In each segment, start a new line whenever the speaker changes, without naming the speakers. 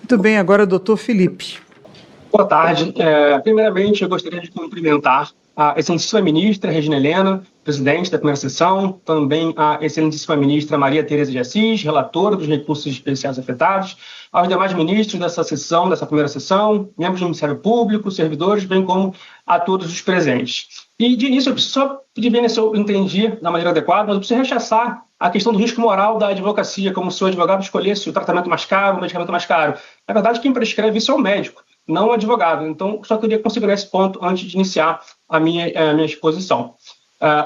Muito bem, agora doutor Felipe.
Boa tarde. Primeiramente, eu gostaria de cumprimentar a excelentíssima ministra Regina Helena, presidente da primeira sessão, também a excelentíssima ministra Maria Tereza de Assis, relatora dos recursos especiais afetados, aos demais ministros dessa sessão, dessa primeira sessão, membros do Ministério Público, servidores, bem como a todos os presentes. E, de início, eu preciso só pedir bem se eu entendi da maneira adequada, mas eu preciso rechaçar a questão do risco moral da advocacia, como se o advogado escolhesse o tratamento mais caro, o medicamento mais caro. Na verdade, quem prescreve isso é o médico, não o advogado. Então, só queria considerar esse ponto antes de iniciar a minha exposição.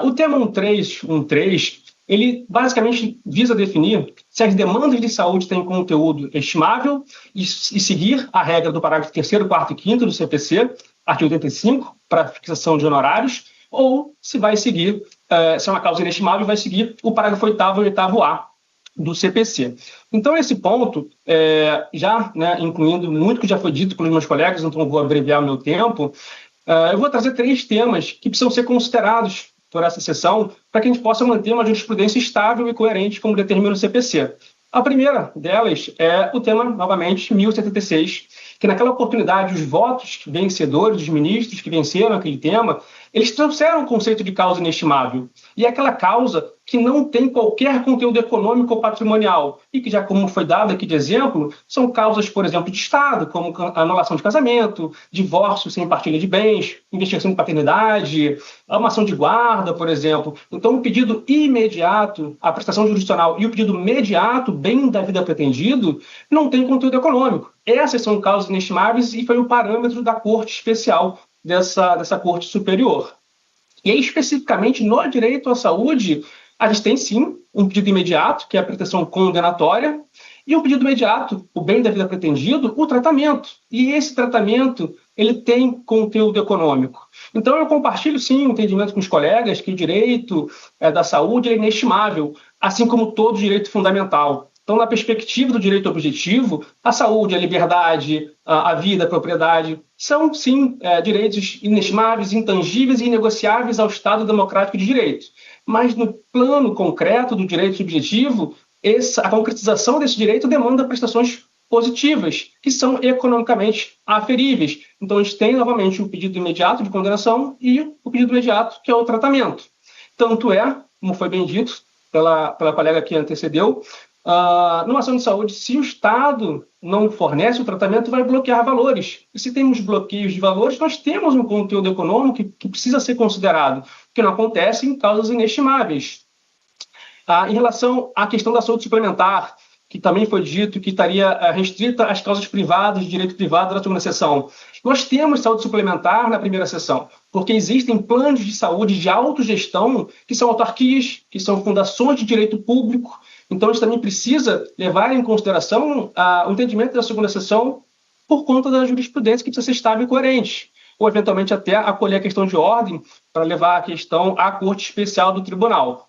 O tema 1.3, ele basicamente visa definir se as demandas de saúde têm conteúdo estimável e seguir a regra do parágrafo 3º, 4º e 5º do CPC, artigo 85, para fixação de honorários, ou se vai seguir, se é uma causa inestimável, vai seguir o parágrafo 8º e 8º-A do CPC. Então, esse ponto, já incluindo muito que já foi dito pelos meus colegas, então vou abreviar o meu tempo, eu vou trazer 3 temas que precisam ser considerados por essa sessão para que a gente possa manter uma jurisprudência estável e coerente, como determina o CPC. A primeira delas é o tema, novamente, 1076, que naquela oportunidade os votos vencedores, dos ministros que venceram aquele tema, eles trouxeram o conceito de causa inestimável. E é aquela causa que não tem qualquer conteúdo econômico ou patrimonial. E que, já como foi dado aqui de exemplo, são causas, por exemplo, de Estado, como anulação de casamento, divórcio sem partilha de bens, investigação de paternidade, uma ação de guarda, por exemplo. Então, o pedido imediato, a prestação jurisdicional e o pedido imediato, bem da vida pretendido, não tem conteúdo econômico. Essas são causas inestimáveis e foi o parâmetro da Corte Especial dessa Corte Superior. E aí, especificamente, no direito à saúde, a gente tem, sim, um pedido imediato, que é a pretensão condenatória, e o pedido imediato, o bem da vida pretendido, o tratamento. E esse tratamento, ele tem conteúdo econômico. Então, eu compartilho, sim, o entendimento com os colegas que o direito da saúde é inestimável, assim como todo direito fundamental. Então, na perspectiva do direito objetivo, a saúde, a liberdade, a vida, a propriedade, são, sim, direitos inestimáveis, intangíveis e inegociáveis ao Estado democrático de direito. Mas, no plano concreto do direito subjetivo, a concretização desse direito demanda prestações positivas, que são economicamente aferíveis. Então, a gente tem, novamente, o pedido imediato de condenação e o pedido imediato, que é o tratamento. Tanto é, como foi bem dito pela colega que antecedeu, numa ação de saúde, se o Estado não fornece o tratamento, vai bloquear valores. E se temos bloqueios de valores, nós temos um conteúdo econômico que precisa ser considerado, que não acontece em causas inestimáveis. Em relação à questão da saúde suplementar, que também foi dito que estaria restrita às causas privadas, de direito privado da segunda sessão. Nós temos saúde suplementar na primeira sessão, porque existem planos de saúde de autogestão, que são autarquias, que são fundações de direito público. Então, a gente também precisa levar em consideração o entendimento da segunda sessão por conta da jurisprudência que precisa ser estável e coerente, ou, eventualmente, até acolher a questão de ordem para levar a questão à Corte Especial do Tribunal.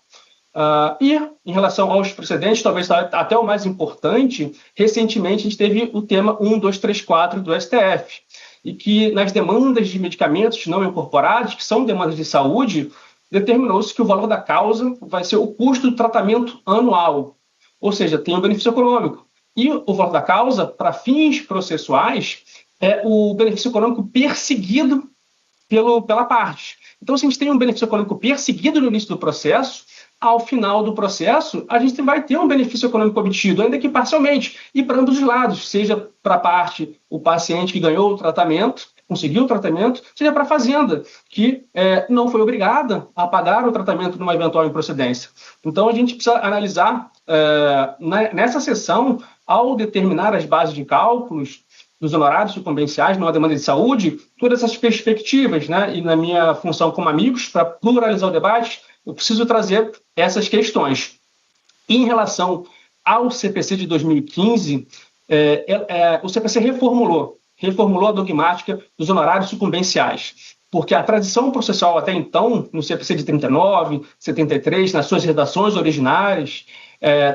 E, em relação aos precedentes, talvez até o mais importante, recentemente a gente teve o tema 1234 do STF, e que nas demandas de medicamentos não incorporados, que são demandas de saúde, determinou-se que o valor da causa vai ser o custo do tratamento anual, ou seja, tem um benefício econômico. E o valor da causa, para fins processuais, é o benefício econômico perseguido pela parte. Então, se a gente tem um benefício econômico perseguido no início do processo, ao final do processo, a gente vai ter um benefício econômico obtido, ainda que parcialmente, e para ambos os lados, seja para a parte, o paciente que ganhou o tratamento, conseguiu o tratamento, seja para a fazenda, que não foi obrigada a pagar o tratamento numa eventual improcedência. Então, a gente precisa analisar, nessa sessão, ao determinar as bases de cálculos dos honorários sucumbenciais numa demanda de saúde, todas essas perspectivas, e na minha função como amigos, para pluralizar o debate, eu preciso trazer essas questões. Em relação ao CPC de 2015, o CPC reformulou a dogmática dos honorários sucumbenciais, porque a tradição processual até então, no CPC de 39, 73, nas suas redações originárias,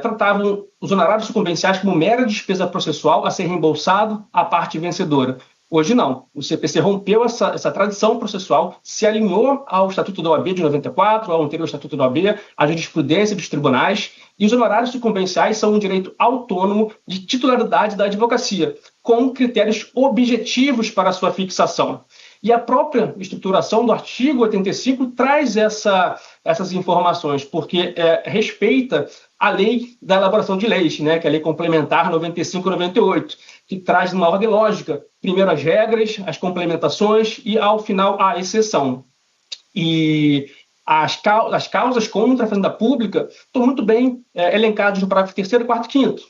tratavam os honorários sucumbenciais como mera despesa processual a ser reembolsado à parte vencedora. Hoje não. O CPC rompeu essa tradição processual, se alinhou ao Estatuto da OAB de 94, ao anterior Estatuto da OAB, à jurisprudência dos tribunais, E os honorários sucumbenciais são um direito autônomo de titularidade da advocacia, com critérios objetivos para a sua fixação. E a própria estruturação do artigo 85 traz essas informações, porque respeita a lei da elaboração de leis, né, que é a Lei Complementar 95 e 98, que traz uma ordem lógica, primeiro as regras, as complementações e, ao final, a exceção. E as causas contra a fazenda pública estão muito bem elencadas no parágrafo 3º, 4º e 5º,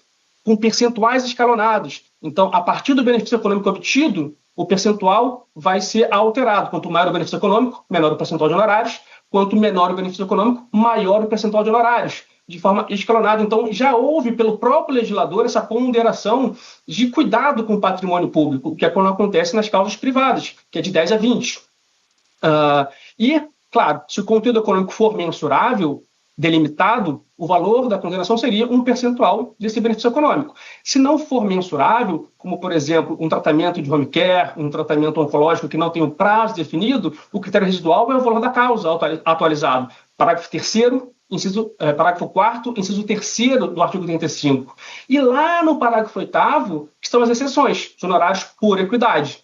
com percentuais escalonados. Então, a partir do benefício econômico obtido, o percentual vai ser alterado. Quanto maior o benefício econômico, menor o percentual de honorários. Quanto menor o benefício econômico, maior o percentual de honorários, de forma escalonada. Então, já houve, pelo próprio legislador, essa ponderação de cuidado com o patrimônio público, que é quando acontece nas causas privadas, que é de 10 a 20. E, claro, se o conteúdo econômico for mensurável, delimitado, o valor da condenação seria um percentual desse benefício econômico. Se não for mensurável, como, por exemplo, um tratamento de home care, um tratamento oncológico que não tem um prazo definido, o critério residual é o valor da causa atualizado. Parágrafo 3º, parágrafo 4º, inciso 3º do artigo 35. E lá no parágrafo 8º estão as exceções, os honorários por equidade.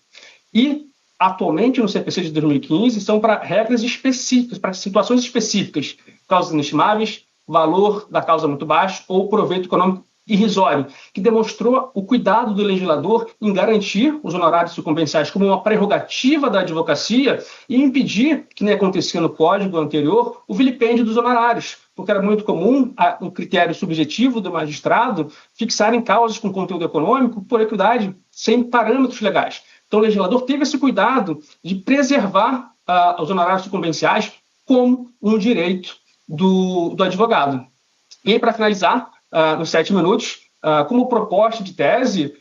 E, atualmente, no CPC de 2015, são para regras específicas, para situações específicas, causas inestimáveis, valor da causa muito baixo ou proveito econômico irrisório, que demonstrou o cuidado do legislador em garantir os honorários sucumbenciais como uma prerrogativa da advocacia e impedir, que nem acontecia no código anterior, o vilipêndio dos honorários, porque era muito comum o critério subjetivo do magistrado fixar em causas com conteúdo econômico por equidade, sem parâmetros legais. Então, o legislador teve esse cuidado de preservar os honorários sucumbenciais como um direito do advogado. E aí, para finalizar, nos 7 minutos, como proposta de tese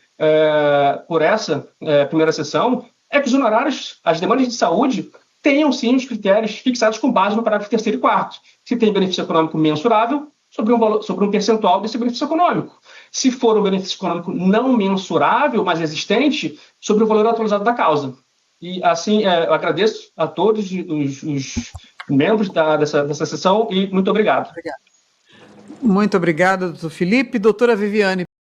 por essa primeira sessão, é que os honorários, as demandas de saúde, tenham sim os critérios fixados com base no parágrafo 3º e 4º. Se tem benefício econômico mensurável, sobre um percentual desse benefício econômico. Se for um benefício econômico não mensurável, mas existente, sobre o valor atualizado da causa. E, assim, eu agradeço a todos os membros dessa sessão e muito obrigado.
Muito obrigado, doutor Felipe. Doutora Viviane,